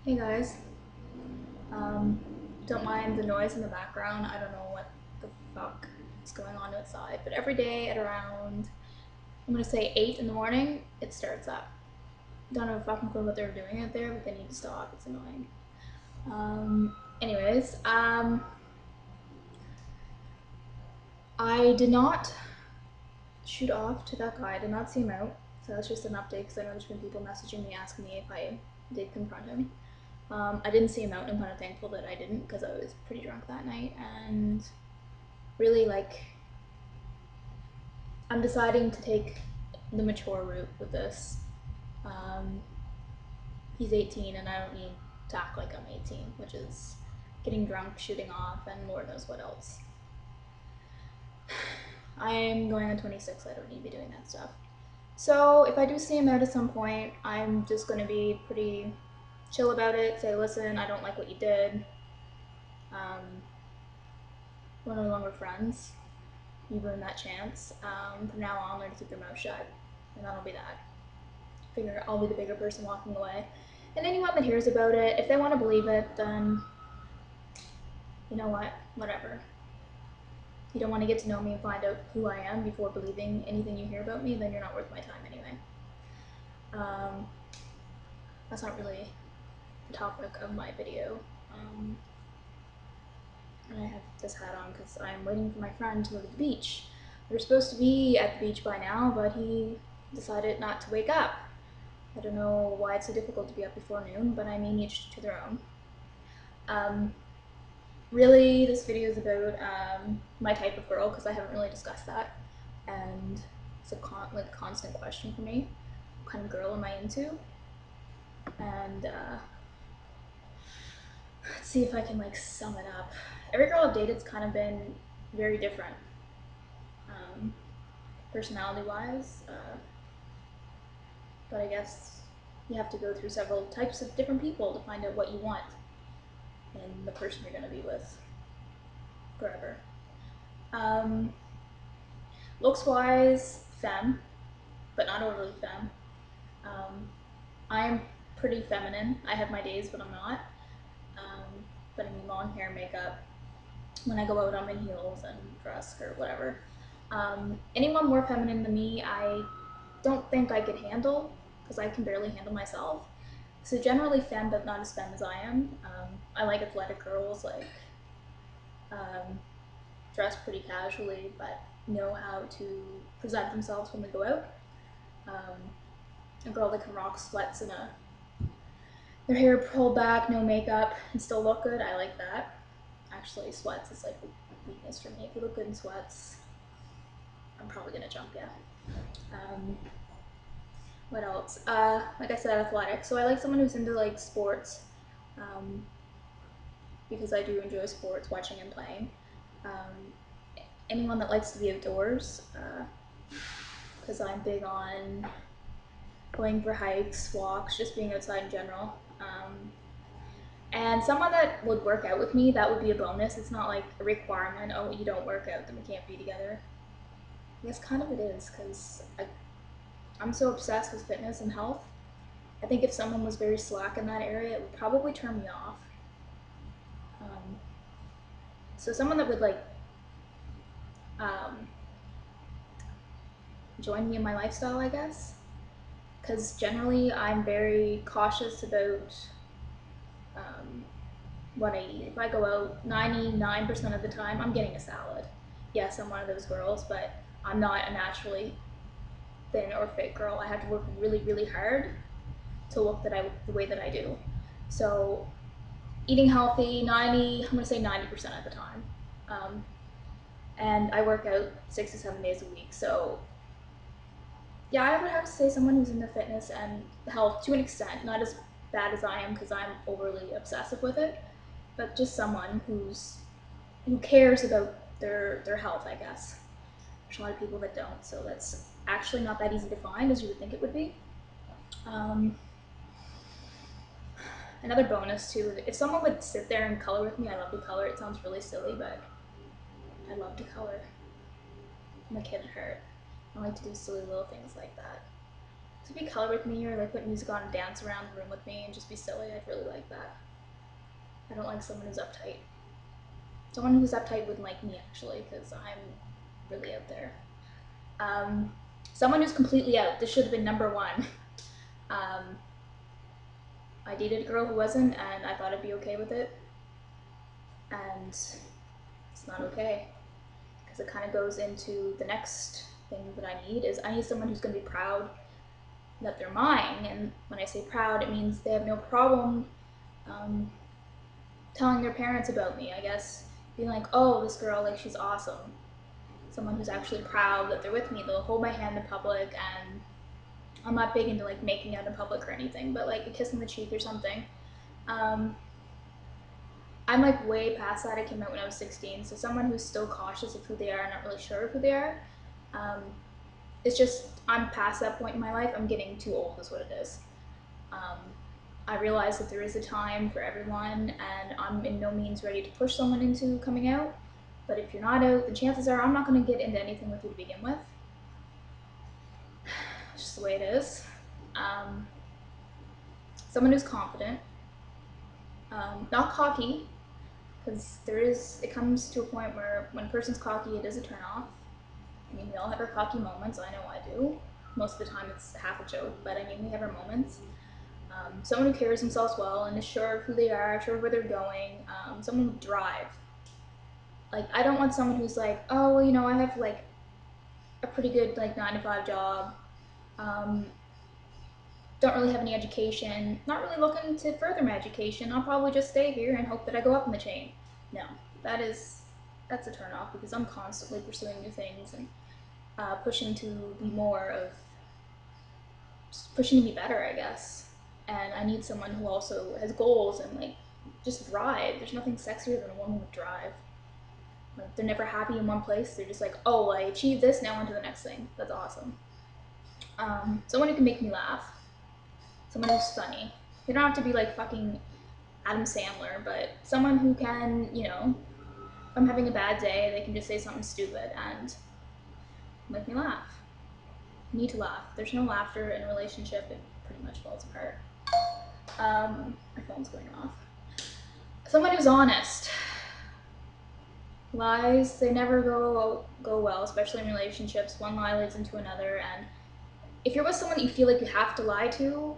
Hey guys, don't mind the noise in the background. I don't know what the fuck is going on outside, but every day at around, I'm gonna say 8 in the morning, it starts up. Don't have a fucking clue what they're doing out there, but they need to stop. It's annoying. Anyways, I did not shoot off to that guy. I did not see him out, so that's just an update because I know there's been people messaging me asking me if I did confront him. I didn't see him out, and I'm kind of thankful that I didn't because I was pretty drunk that night. And really, I'm deciding to take the mature route with this. Um, he's 18, and I don't need to act like I'm 18, which is getting drunk, shooting off, and Lord knows what else. I'm going on 26, I don't need to be doing that stuff. So if I do see him out at some point, I'm just going to be pretty chill about it, say, listen, I don't like what you did. We're no longer friends. You ruined that chance. From now on, learn to keep your mouth shut, and that'll be that. Figure I'll be the bigger person walking away. And anyone that hears about it, if they want to believe it, then you know what? Whatever. If you don't want to get to know me and find out who I am before believing anything you hear about me, then you're not worth my time anyway. That's not really the topic of my video. And I have this hat on because I'm waiting for my friend to go to the beach. We were supposed to be at the beach by now, but he decided not to wake up. I don't know why it's so difficult to be up before noon, but I mean, each to their own. Really, this video is about my type of girl because I haven't really discussed that, and it's a constant question for me. What kind of girl am I into? And let's see if I can sum it up. Every girl I've dated's kind of been very different, personality-wise. But I guess you have to go through several types of different people to find out what you want in the person you're going to be with forever. Looks-wise, femme, but not overly femme. I'm pretty feminine. I have my days, but I'm not. But I mean, long hair, makeup. When I go out, I'm in heels and dress or whatever. Anyone more feminine than me, I don't think I could handle because I can barely handle myself. So generally femme, but not as femme as I am. I like athletic girls, dress pretty casually, but know how to present themselves when they go out. A girl that can rock sweats and their hair pulled back, no makeup, and still look good. I like that. Actually, sweats is like a weakness for me. If you look good in sweats, I'm probably gonna jump you. What else? Like I said, athletic. So I like someone who's into sports, because I do enjoy sports, watching and playing. Anyone that likes to be outdoors, because I'm big on going for hikes, walks, just being outside in general. And someone that would work out with me, that would be a bonus. It's not like a requirement. Oh, you don't work out, then we can't be together. I guess kind of it is, because I'm so obsessed with fitness and health. I think if someone was very slack in that area, it would probably turn me off. So someone that would um, join me in my lifestyle, I guess. Because generally I'm very cautious about what I eat. If I go out, 99% of the time, I'm getting a salad. Yes, I'm one of those girls, but I'm not a naturally thin or fit girl. I have to work really, really hard to look the way that I do. So eating healthy, I'm gonna say 90% of the time. And I work out 6 to 7 days a week. So yeah, I would have to say someone who's into fitness and health to an extent, not as bad as I am because I'm overly obsessive with it, but just someone who cares about their health, I guess. There's a lot of people that don't, so that's actually not that easy to find as you would think it would be. Another bonus too, if someone would sit there and color with me, I love to color. It sounds really silly, but I love to color. I'm a kid at heart. I like to do silly little things like that. So if you color with me or like put music on and dance around the room with me and just be silly, I'd really like that. I don't like someone who's uptight. Someone who's uptight wouldn't like me actually, because I'm really out there. Someone who's completely out. This should have been number one. I dated a girl who wasn't, and I thought I'd be okay with it. And it's not okay. Because it kind of goes into the next thing that I need is I need someone who's going to be proud that they're mine. And when I say proud, it means they have no problem telling their parents about me, I guess. Being like, oh, this girl, like, she's awesome. Someone who's actually proud that they're with me. They'll hold my hand in public, and I'm not big into like making out in public or anything, but like a kiss on the cheek or something. I'm like way past that. I came out when I was 16, so someone who's still cautious of who they are, not really sure of who they are. It's just, I'm past that point in my life. I'm getting too old is what it is. I realize that there is a time for everyone, and I'm in no means ready to push someone into coming out. But if you're not out, the chances are I'm not going to get into anything with you to begin with. It's just the way it is. Someone who's confident, not cocky, because it comes to a point where when a person's cocky, it is a turn off. I mean, we all have our cocky moments. I know I do. Most of the time it's half a joke, but I mean, we have our moments. Someone who carries themselves well and is sure of who they are, sure of where they're going. Someone with drive. Like, I don't want someone who's like, oh, well, you know, I have like a pretty good like 9-to-5 job. Don't really have any education. Not really looking to further my education. I'll probably just stay here and hope that I go up in the chain. No, that's a turn off because I'm constantly pursuing new things and pushing to be pushing to be better, I guess. And I need someone who also has goals and like just drive. There's nothing sexier than a woman with drive. Like, they're never happy in one place. They're just like, oh, I achieved this, now on to the next thing. That's awesome. Someone who can make me laugh. Someone who's funny. They don't have to be like fucking Adam Sandler, but someone who can, you know, if I'm having a bad day, they can just say something stupid and make me laugh. I need to laugh. There's no laughter in a relationship, it pretty much falls apart. My phone's going off. Someone who's honest. Lies, they never go well, especially in relationships. One lie leads into another, and if you're with someone that you feel like you have to lie to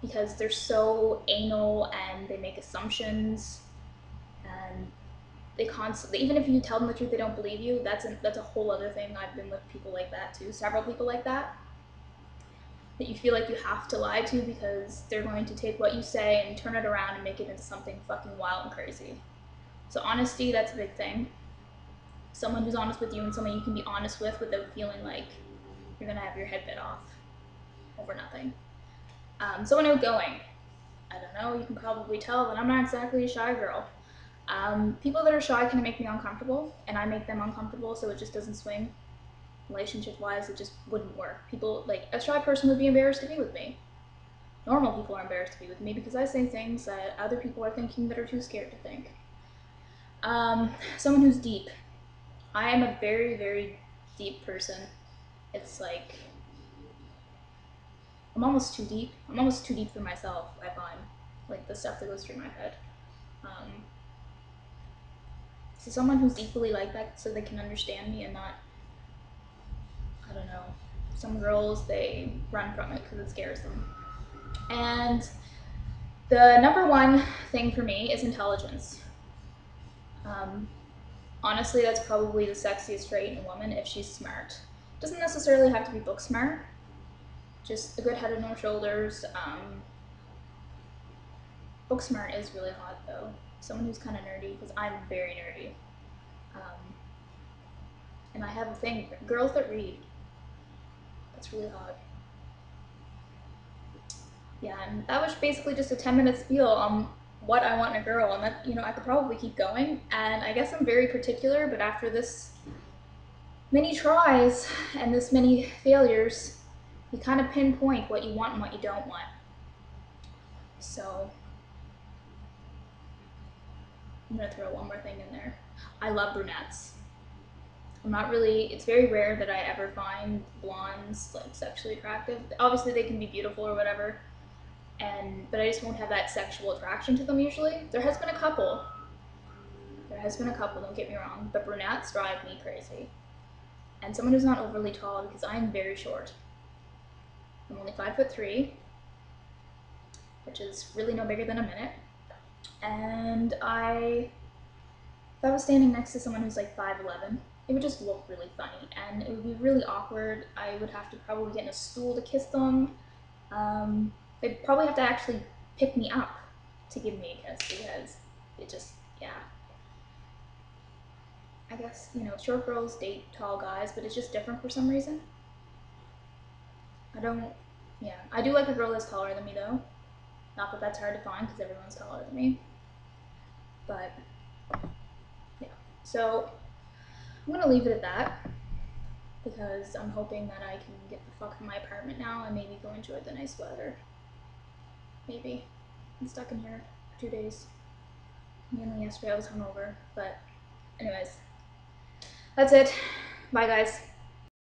because they're so anal and they make assumptions and they constantly, even if you tell them the truth, they don't believe you, that's a whole other thing. I've been with people like that too, several people like that you feel like you have to lie to because they're going to take what you say and turn it around and make it into something fucking wild and crazy. So honesty, that's a big thing. Someone who's honest with you and someone you can be honest with without feeling like you're gonna have your head bit off over nothing. Someone outgoing. I don't know, you can probably tell that I'm not exactly a shy girl. People that are shy can make me uncomfortable, and I make them uncomfortable, so it just doesn't swing. Relationship-wise, it just wouldn't work. People, like, a shy person would be embarrassed to be with me. Normal people are embarrassed to be with me because I say things that other people are thinking that are too scared to think. Someone who's deep. I am a very, very deep person. It's like, I'm almost too deep. I'm almost too deep for myself, I find. Like, the stuff that goes through my head. So someone who's equally like that so they can understand me and not, I don't know, some girls, they run from it because it scares them. And the number one thing for me is intelligence. Honestly, that's probably the sexiest trait in a woman if she's smart. Doesn't necessarily have to be book smart, just a good head and no shoulders. Book smart is really hot though. Someone who's kind of nerdy, because I'm very nerdy. And I have a thing for girls that read. That's really hot. Yeah, and that was basically just a 10-minute spiel on what I want in a girl, and that, you know, I could probably keep going, and I guess I'm very particular, but after this many tries and this many failures, you kind of pinpoint what you want and what you don't want. So I'm gonna throw one more thing in there. I love brunettes. I'm not really, it's very rare that I ever find blondes like sexually attractive. Obviously they can be beautiful or whatever, but I just won't have that sexual attraction to them usually. There has been a couple. Don't get me wrong, but brunettes drive me crazy. And someone who's not overly tall because I'm very short. I'm only 5'3", which is really no bigger than a minute. And if I was standing next to someone who's like 5'11", it would just look really funny and it would be really awkward. I would have to probably get in a stool to kiss them. They'd probably have to actually pick me up to give me a kiss because it just, yeah. I guess, you know, short girls date tall guys, but it's just different for some reason. I do like a girl that's taller than me though. Not that that's hard to find because everyone's taller than me. But, yeah. So, I'm gonna leave it at that because I'm hoping that I can get the fuck from my apartment now and maybe go enjoy the nice weather. Maybe. I'm stuck in here for 2 days. Mainly yesterday I was hungover, but anyways. That's it. Bye guys.